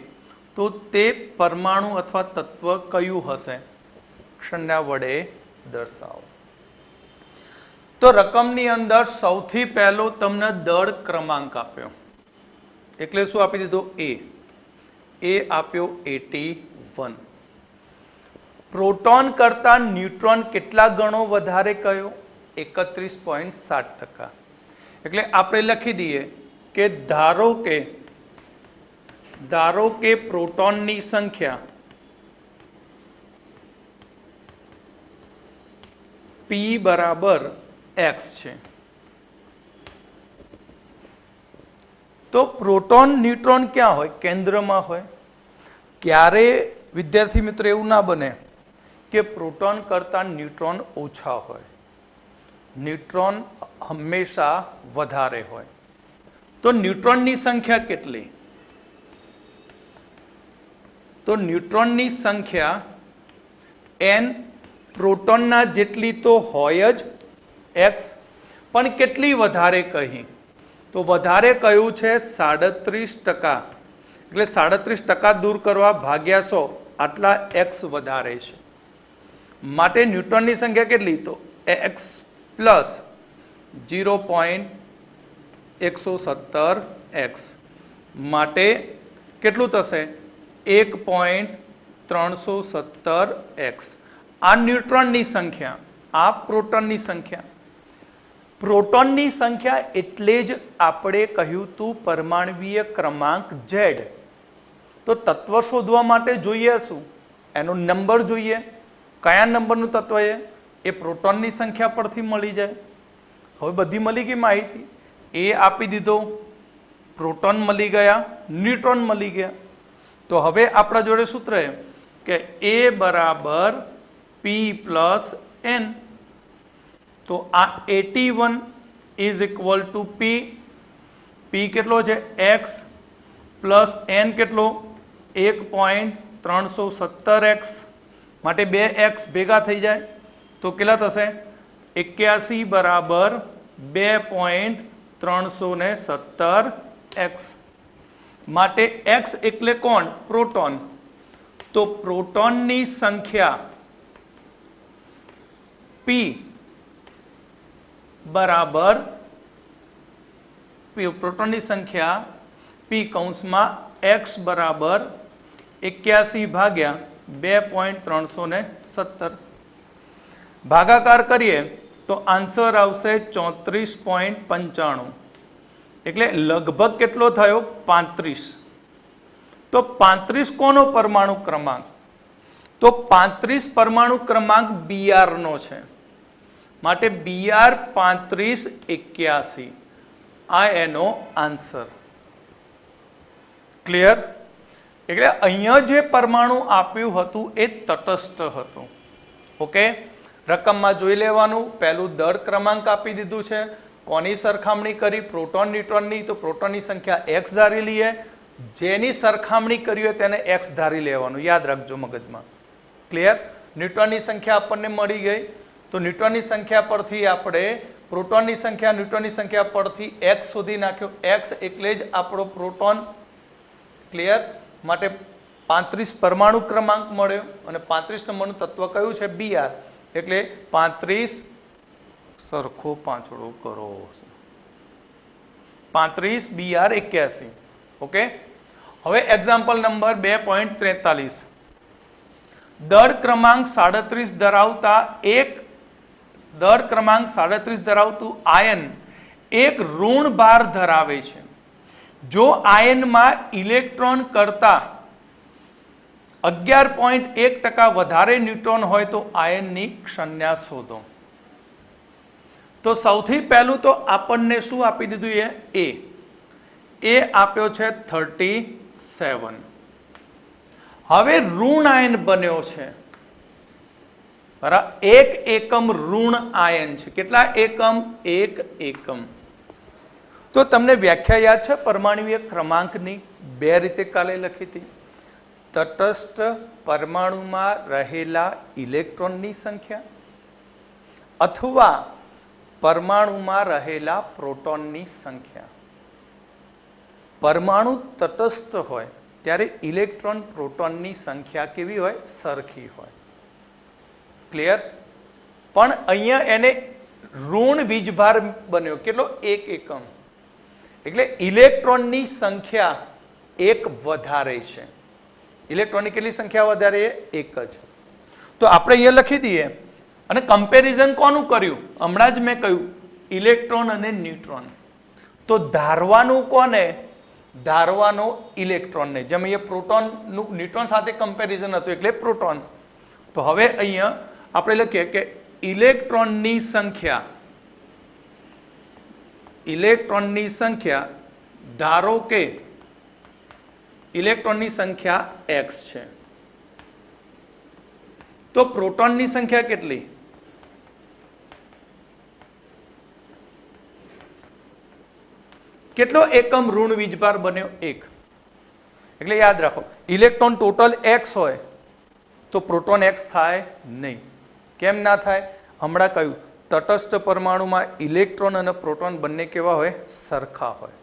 તો તે પરમાણુ અથવા તત્વ કયું હશે? સંજ્ઞા વડે દર્શાવો. તો રકમની અંદર સૌથી પહેલો તમને દળ ક્રમાંક આપ્યો, એટલે શું આપી દીધો? એ આપ્યો 81. પ્રોટોન કરતા ન્યુટ્રોન કેટલા ગણો વધારે કયો? 31.7%. એટલે આપણે લખી દઈએ કે ધારો કે પ્રોટોનની સંખ્યા P બરાબર x છે. તો પ્રોટોન ન્યુટ્રોન ક્યાં હોય? કેન્દ્રમાં હોય. ક્યારે વિદ્યાર્થી મિત્રો એવું ના બને કે પ્રોટોન કરતા ન્યુટ્રોન ઓછા હોય, ન્યુટ્રોન હંમેશા વધારે હોય. તો ન્યુટ્રોનની સંખ્યા કેટલી? તો ન્યુટ્રોનની સંખ્યા n પ્રોટોનના જેટલી તો હોય જ x, પણ કેટલી વધારે કહી? તો વધારે કહ્યું છે 37%. એટલે 37% દૂર કરવા ભાગ્યા 100, આટલા x વધારે છે. માટે ન્યુટ્રોનની સંખ્યા કેટલી? તો x પ્લસ 0.117x, માટે કેટલું થશે? 1.317x. આ ન્યુટ્રોનની સંખ્યા, આ પ્રોટોનની સંખ્યા. પ્રોટોનની સંખ્યા એટલે જ આપણે કહ્યું તું પરમાણ્વીય ક્રમાંક Z. તો તત્વ શોધવા માટે જોઈએ શું? એનો નંબર જોઈએ. કયા નંબરનું તત્વ એ પ્રોટોનની સંખ્યા પરથી મળી જાય. હવે બધી મળી ગઈ માહિતી. એ આપી દીધો, પ્રોટોન મળી ગયા, ન્યુટ્રોન મળી ગયા. તો હવે આપણા જોડે સૂત્ર કે A બરાબર P પ્લસ N. તો આ 81 is equal to P. P કેટલો છે? X પ્લસ N કેટલો? 1.317x. માટે 2x ભેગા થઈ જાય તો કેટલા થશે? 81 બરાબર 2.317x. માટે x એટલે કોણ? પ્રોટોન. તો પ્રોટોનની સંખ્યા P બરાબર પ્રોટોનની સંખ્યા P કૌંસમાં x બરાબર 81 ભાગ્યા 2.317 ભાગાકાર કરીએ તો આન્સર આવશે 34.95 એટલે લગભગ કેટલો થયો 35. તો 35 કોનો પરમાણુ ક્રમાંક? તો 35 પરમાણુ ક્રમાંક Br નો છે, માટે Br 3581 આ એનો આન્સર. ક્લિયર? એટલે અહીંયા જે પરમાણુ આપ્યું હતું એ તટસ્થ હતું. ઓકે, રકમમાં જોઈ લેવાનું. પહેલું દળ ક્રમાંક આપી દીધું છે, કોની સરખામણી કરી? પ્રોટોન ન્યુટ્રોનની. તો પ્રોટોનની સંખ્યા x ધારી લઈએ, જેની સરખામણી કરી હોય તેને x ધારી લેવાનું. યાદ રાખજો મગજમાં. ક્લિયર? ન્યુટ્રોનની સંખ્યા આપણને મળી ગઈ, તો ન્યુટ્રોનની સંખ્યા પરથી આપણે પ્રોટોનની સંખ્યા ન્યુટ્રોનની સંખ્યા પરથી x શોધી નાખ્યો. x એટલે જ આપણો પ્રોટોન. ક્લિયર? માટે 35 પરમાણુ ક્રમાંક મળ્યો અને 35 નંબરનું તત્વ કયું છે? Br. એટલે 35 સરખો પાંચડો કરો, 35 Br 81. ઓકે, હવે એક્ઝામ્પલ નંબર 2.43. દળ ક્રમાંક 37 ધરાવતું આયન એક ઋણ ભાર ધરાવે છે. જો આયનમાં ઇલેક્ટ્રોન કરતા 11.1% વધારે ન્યુટ્રોન હોય તો આયનની સંજ્ઞા શોધો. તો સૌથી પહેલું તો આપણને શું આપી દીધું? એ આપ્યો છે 37. હવે ઋણ આયન બન્યો છે, બરાબર? એક એકમ ઋણ આયન છે. કેટલા એકમ? એક એકમ. તો તમને વ્યાખ્યા યાદ છે પરમાણુય ક્રમાંકની? બે રીતે કાલે લખી હતી. તટસ્થ પરમાણુમાં રહેલા ઇલેક્ટ્રોનની સંખ્યા અથવા પરમાણુમાં રહેલા પ્રોટોનની સંખ્યા. પરમાણુ તટસ્થ હોય ત્યારે ઇલેક્ટ્રોન પ્રોટોનની સંખ્યા કેવી હોય? સરખી હોય. ક્લિયર? પણ અહીંયા એને ઋણ વીજભાર બન્યો. કેટલો? એક એકમ. એટલે ઇલેક્ટ્રોનની સંખ્યા એક વધારે છે. ઇલેક્ટ્રોનની કેટલી સંખ્યા વધારે? એક જ. તો આપણે અહીંયા લખી દઈએ અને કમ્પેરિઝન કોનું કર્યું? હમણાં જ મેં કહ્યું ઇલેક્ટ્રોન અને ન્યુટ્રોન. તો ધારવાનું કોને? ધારવાનો ઇલેક્ટ્રોનને. જેમ અહીંયા પ્રોટોનનું ન્યુટ્રોન સાથે કમ્પેરિઝન હતું એટલે પ્રોટોન. તો હવે અહીંયા આપણે લખીએ કે ઇલેક્ટ્રોનની સંખ્યા ધારો કે ઇલેક્ટ્રોનની સંખ્યા x છે, તો પ્રોટોનની સંખ્યા કેટલી? કેટલો એકમ ઋણ વીજભાર બન્યો? એક. એટલે યાદ રાખો, ઇલેક્ટ્રોન ટોટલ x હોય તો પ્રોટોન x થાય નહીં. કેમ ના થાય? હમણાં કહ્યું તટસ્થ પરમાણુમાં ઇલેક્ટ્રોન અને પ્રોટોન બંને કેવા હોય? સરખા હોય.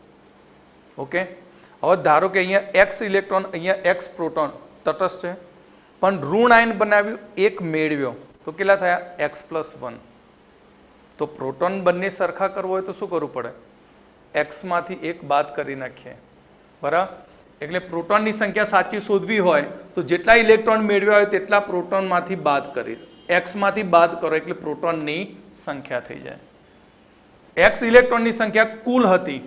ઓકે, હવે ધારો કે અહીંયા x ઇલેક્ટ્રોન, અહીંયા x પ્રોટોન તટસ્થ છે, પણ ઋણ આયન બનાવ્યું, એક મેળવ્યો, તો કેટલા થયા? x+1. તો પ્રોટોન બંને સરખા કરવો હોય તો શું કરવું પડે? x માંથી એક બાદ કરી નાખીએ. બરાબર? એટલે પ્રોટોનની સંખ્યા સાચી શોધવી હોય તો જેટલા ઇલેક્ટ્રોન મેળવ્યા હોય તેટલા પ્રોટોનમાંથી બાદ કરી, x માંથી બાદ કરો એટલે પ્રોટોનની સંખ્યા થઈ જાય. x ઇલેક્ટ્રોનની સંખ્યા કુલ હતી,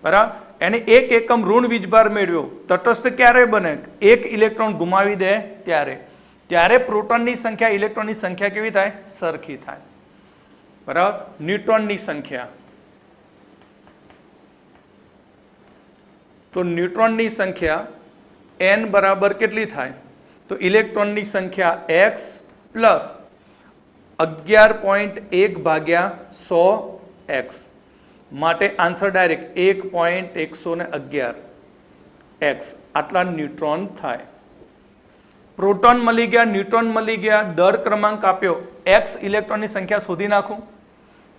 બરાબર? એને એક એકમ ઋણ વીજભાર મેળવ્યો. તટસ્થ ક્યારે બને? એક ઇલેક્ટ્રોન ગુમાવી દે ત્યારે પ્રોટોનની સંખ્યા ઇલેક્ટ્રોનની સંખ્યા કેવી થાય? સરખી થાય. બરાબર? ન્યુટ્રોનની સંખ્યા, તો ન્યુટ્રોનની સંખ્યા n બરાબર કેટલી થાય? તો ઇલેક્ટ્રોનની સંખ્યા x પ્લસ 11.1 ભાગ્યા 100x. માટે આન્સર ડાયરેક્ટ 1.111x આટલા ન્યુટ્રોન થાય. પ્રોટોન મળી ગયા, ન્યુટ્રોન મળી ગયા, દળ ક્રમાંક આપ્યો, x ઇલેક્ટ્રોનની સંખ્યા શોધી નાખું.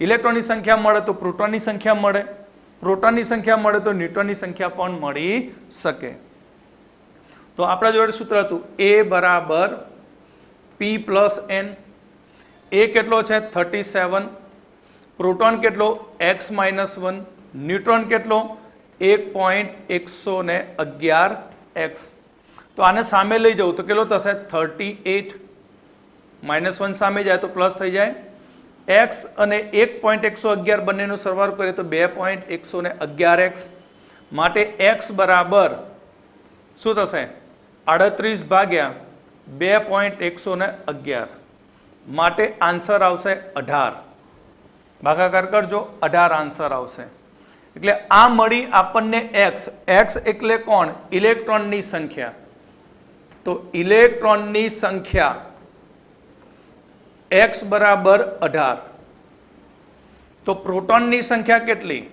ઇલેક્ટ્રોનની સંખ્યા મળે તો પ્રોટોનની સંખ્યા મળે, પ્રોટોનની સંખ્યા મળે તો ન્યુટ્રોનની સંખ્યા પણ મળી શકે. તો આપણા જોડે સૂત્ર હતું a બરાબર p પ્લસ n. એ કેટલો છે? 37. પ્રોટોન કેટલો? x-1. ન્યુટ્રોન કેટલો 1.111x। તો આને સામે લઈ જવું તો કેટલો થશે 38 -1 સામે જાય તો પ્લસ થઈ જાય x અને 1.111 બંનેનો સરવાળો કરીએ તો 2.111x માટે x બરાબર શું થશે 38 ભાગ્યા 2.111 માટે આન્સર આવશે 18। ભાગાકાર કરજો 18 આન્સર આવશે। એટલે આ મળી આપણને x એટલે કોણ ઇલેક્ટ્રોનની સંખ્યા। તો ઇલેક્ટ્રોનની સંખ્યા x બરાબર 18। તો પ્રોટોનની સંખ્યા કેટલી?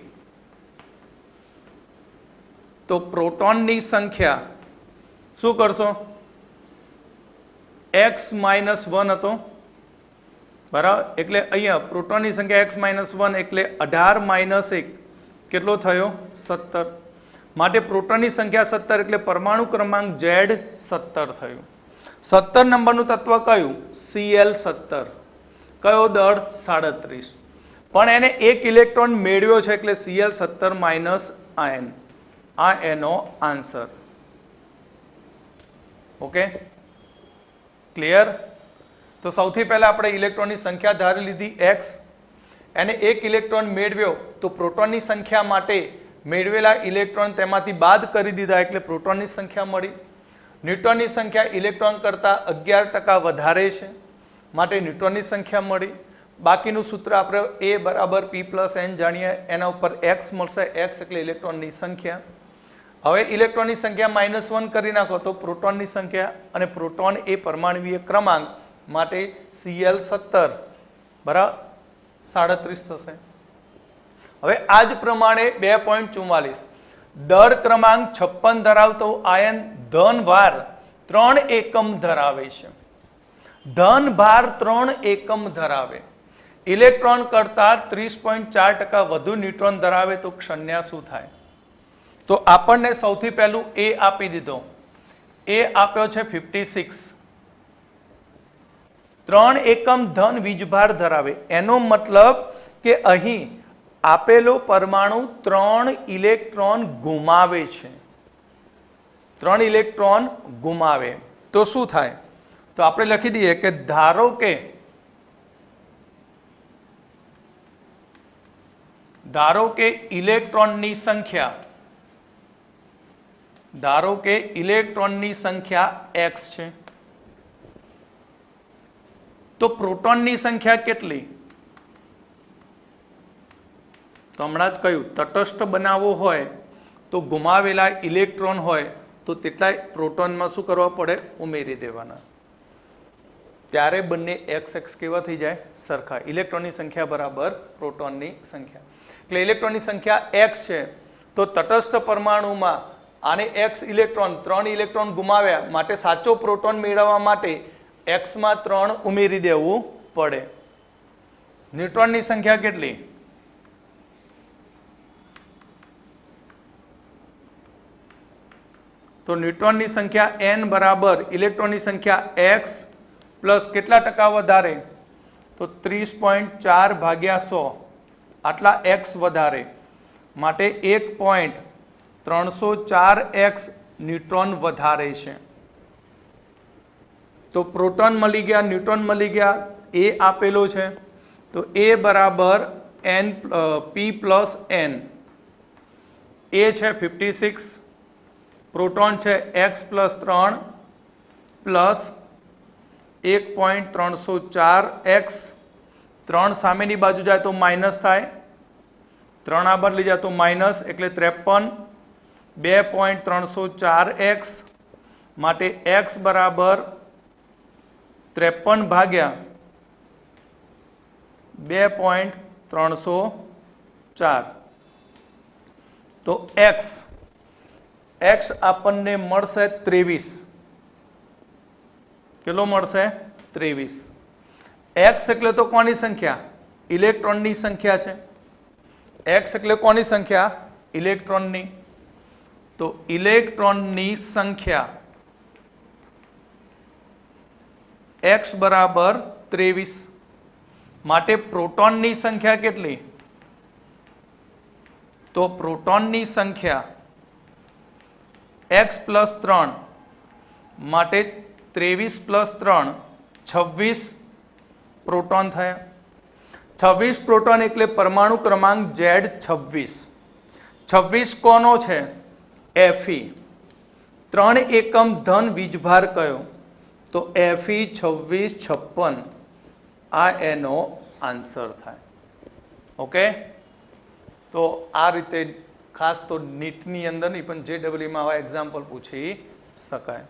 તો પ્રોટોનની સંખ્યા શું કરશો x -1 હતો બરાબર, એટલે અહીંયા પ્રોટોનની સંખ્યા x -1 એટલે 18 - 1 કેટલો થયો 17। માટે પ્રોટોનની સંખ્યા 17 એટલે પરમાણુ ક્રમાંક Z 17 થયું। 17 નંબરનું તત્વ કયું Cl17। કયો દળ 37। પણ એને એક ઇલેક્ટ્રોન મેળવ્યો છે એટલે Cl17 - આયન, આ એનો આન્સર। Okay clear? તો સૌથી પહેલા આપણે ઇલેક્ટ્રોનની સંખ્યા ધારી લીધી x, એને એક ઇલેક્ટ્રોન મેળવ્યો તો પ્રોટોનની સંખ્યા માટે મેળવેલા ઇલેક્ટ્રોન તેમાંથી બાદ કરી દીધા એટલે પ્રોટોનની સંખ્યા મળી। ન્યુટ્રોનની સંખ્યા ઇલેક્ટ્રોન કરતાં 11% વધારે છે માટે ન્યુટ્રોનની સંખ્યા મળી। બાકીનું સૂત્ર આપણે A બરાબર P + n જાણીએ, એના ઉપર x મળશે, x એટલે ઇલેક્ટ્રોનની સંખ્યા। હવે ઇલેક્ટ્રોનની સંખ્યા -1 કરી નાખો તો પ્રોટોનની સંખ્યા, અને પ્રોટોન એ પરમાણુવીય ક્રમાંક માટે Cl17 બરાબર 37 થશે। હવે આ જ પ્રમાણે 2.44 દળ ક્રમાંક 56 ધરાવતો આયન ધનભાર 3 એકમ ધરાવે છે। ધનભાર 3 એકમ ધરાવે, ઇલેક્ટ્રોન કરતા 30.4% વધુ ન્યુટ્રોન ધરાવે તો ક્ષણ્યા શું થાય? તો આપણને સૌથી પહેલું A આપી દીધો, A આપ્યો છે 56। 3 એકમ ધન વીજભાર ધરાવે, એનો મતલબ કે અહીં આપેલો પરમાણુ 3 ઇલેક્ટ્રોન ગુમાવે છે। 3 ઇલેક્ટ્રોન ગુમાવે તો શું થાય? તો આપણે લખી દઈએ કે ધારો કે ઇલેક્ટ્રોનની સંખ્યા x છે, તો પ્રોટોનની સંખ્યા કેટલી? તો હમણાં જ કહ્યું તટસ્થ બનાવવો હોય તો ગુમાવેલા ઇલેક્ટ્રોન હોય તો તેટલા પ્રોટોનમાં શું કરવા પડે? ઉમેરી દેવાના, ત્યારે બંને x કેવા થઈ જાય? સરખા। ઇલેક્ટ્રોનની સંખ્યા બરાબર પ્રોટોનની સંખ્યા, એટલે ઇલેક્ટ્રોનની સંખ્યા x છે તો તટસ્થ પરમાણુમાં આને x ઇલેક્ટ્રોન 3 ઇલેક્ટ્રોન ગુમાવ્યા માટે સાચો પ્રોટોન મેળવવા માટે x માં 3 ઉમેરી દેવું પડે। ન્યુટ્રોનની સંખ્યા કેટલી? તો ન્યુટ્રોનની સંખ્યા n બરાબર ઇલેક્ટ્રોનની સંખ્યા x પ્લસ કેટલા ટકા વધારે? તો 30.4 ભાગ્યા 100 આટલા x વધારે માટે 1.304x ન્યુટ્રોન વધારે છે। તો પ્રોટોન મળી ગયા, ન્યુટ્રોન મળી ગયા, A આપેલો છે તો A બરાબર P + n। A છે 56, પ્રોટોન છે x + 3 પ્લસ 1.304x। 3 સામેની બાજુ જાય તો માઇનસ થાય, 3 આ બાજુ લઈ જાય તો માઇનસ એટલે 53, 2.304x માટે x બરાબર 53 ભાગ્યા 2.304 તો x આપણને મળશે 23। કેટલો મળશે? 23। x એટલે તો કોની સંખ્યા? ઇલેક્ટ્રોનની સંખ્યા છે। x એટલે કોની સંખ્યા? ઇલેક્ટ્રોનની। તો ઇલેક્ટ્રોનની સંખ્યા x બરાબર 23 માટે પ્રોટોનની સંખ્યા કેટલી? તો પ્રોટોનની સંખ્યા x પ્લસ 3 માટે 23 પ્લસ 3 26 પ્રોટોન થયા. 26 પ્રોટોન એટલે પરમાણુ ક્રમાંક Z26. 26 કોનો છે? Fe. 3 એકમ ધન વીજભાર કયો? તો Fe 26 56. આ એનો આન્સર થાય. ઓકે, તો આ રીતે ખાસ તો નીટની અંદર નહીં પણ JEE માં આવા એક્ઝામ્પલ પૂછી શકાય.